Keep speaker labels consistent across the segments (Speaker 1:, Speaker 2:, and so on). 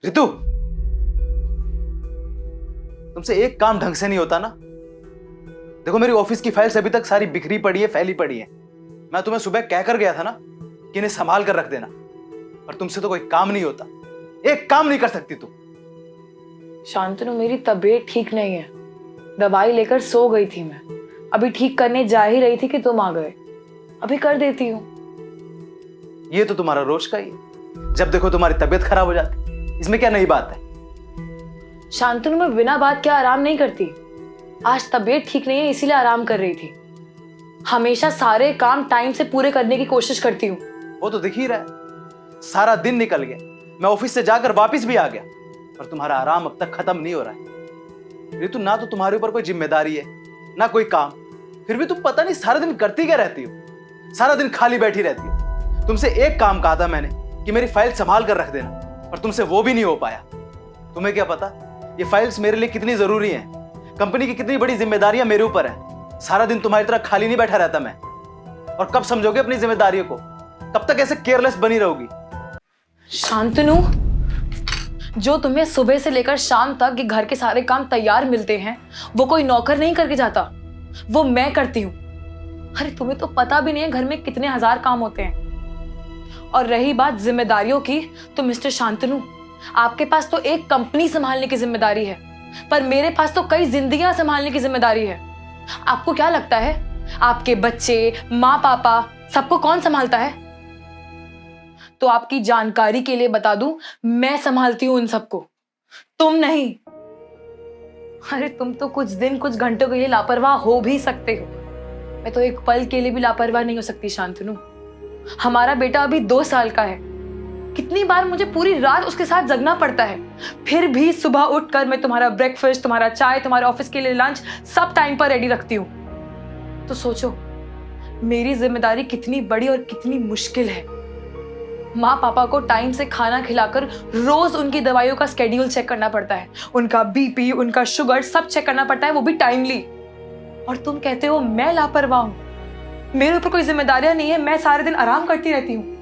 Speaker 1: रितु, तुमसे एक काम ढंग से नहीं होता ना। देखो, मेरी ऑफिस की फाइल्स अभी तक सारी बिखरी पड़ी है, फैली पड़ी है। मैं तुम्हें सुबह कहकर गया था ना कि इन्हें संभाल कर रख देना, पर तुमसे तो कोई काम नहीं होता। एक काम नहीं कर सकती तुम।
Speaker 2: शांतनु, मेरी तबीयत ठीक नहीं है। दवाई लेकर सो गई थी मैं। अभी ठीक करने जा ही रही थी कि तुम आ गए। अभी कर देती हूँ।
Speaker 1: ये तो तुम्हारा रोज का ही है, जब देखो तुम्हारी तबीयत खराब हो जाती। इसमें क्या नई बात है?
Speaker 2: शांतनु, मैं बिना बात के आराम नहीं करती। आज तबीयत ठीक नहीं है इसीलिए आराम कर रही थी। हमेशा सारे काम टाइम से पूरे करने की कोशिश करती हूँ।
Speaker 1: वो तो दिख ही रहा है। सारा दिन निकल गया, मैं ऑफिस से जाकर वापस भी आ गया, पर तुम्हारा आराम अब तक खत्म नहीं हो रहा है। रितु, ना तो तुम्हारे ऊपर कोई जिम्मेदारी है ना कोई काम, फिर भी तुम पता नहीं सारा दिन करती क्या रहती हो। सारा दिन खाली बैठी रहती हो। तुमसे एक काम कहा था मैंने कि मेरी फाइल संभाल कर रख देना, पर तुमसे वो भी नहीं हो पाया। तुम्हें क्या पता ये फाइल्स मेरे लिए कितनी जरूरी हैं, कंपनी की कितनी बड़ी जिम्मेदारियां मेरे ऊपर है। सारा दिन तुम्हारी तरह खाली नहीं बैठा रहता मैं। और कब समझोगे अपनी जिम्मेदारियों को? कब तक ऐसे केयरलेस बनी रहोगी?
Speaker 2: शांतनु, जो तुम्हें सुबह से लेकर शाम तक ये घर के सारे काम तैयार मिलते हैं, वो कोई नौकर नहीं करके जाता, वो मैं करती हूँ। अरे तुम्हें तो पता भी नहीं है घर में कितने हजार काम होते हैं। और रही बात जिम्मेदारियों की, तो मिस्टर शांतनु, आपके पास तो एक कंपनी संभालने की जिम्मेदारी है, पर मेरे पास तो कई जिंदगियां संभालने की जिम्मेदारी है। आपको क्या लगता है आपके बच्चे, माँ पापा, सबको कौन संभालता है? तो आपकी जानकारी के लिए बता दूं, मैं संभालती हूं उन सबको, तुम नहीं। अरे तुम तो कुछ दिन कुछ घंटों के लिए लापरवाह हो भी सकते हो, मैं तो एक पल के लिए भी लापरवाह नहीं हो सकती शांतनु। हमारा बेटा अभी 2 साल का है। कितनी बार मुझे पूरी रात उसके साथ जगना पड़ता है, फिर भी सुबह उठकर मैं तुम्हारा ब्रेकफास्ट, तुम्हारा चाय, तुम्हारे ऑफिस के लिए लंच सब टाइम पर रेडी रखती हूँ। तो सोचो मेरी जिम्मेदारी कितनी बड़ी और कितनी मुश्किल है। माँ पापा को टाइम से खाना खिलाकर रोज उनकी दवाइयों का स्केड्यूल चेक करना पड़ता है, उनका बीपी, उनका शुगर सब चेक करना पड़ता है, वो भी टाइमली। और तुम कहते हो मैं लापरवाह हूं, मेरे ऊपर कोई जिम्मेदारियां नहीं है, मैं सारे दिन आराम करती रहती हूँ।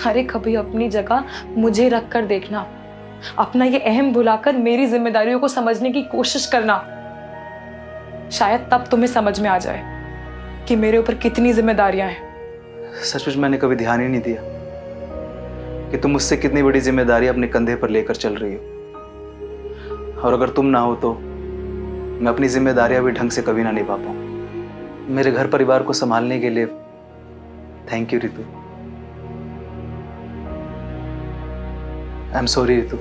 Speaker 2: अरे कभी अपनी जगह मुझे रख कर देखना, अपना ये अहम भुलाकर मेरी जिम्मेदारियों को समझने की कोशिश करना। शायद तब तुम्हें समझ में आ जाए कि मेरे ऊपर कितनी जिम्मेदारियां हैं।
Speaker 1: सचमुच मैंने कभी ध्यान ही नहीं दिया कि तुम मुझसे कितनी बड़ी जिम्मेदारी अपने कंधे पर लेकर चल रही हो। और अगर तुम ना हो तो मैं अपनी जिम्मेदारियां भी ढंग से कभी ना निभा पाऊं। मेरे घर परिवार को संभालने के लिए thank you Ritu. I am sorry Ritu.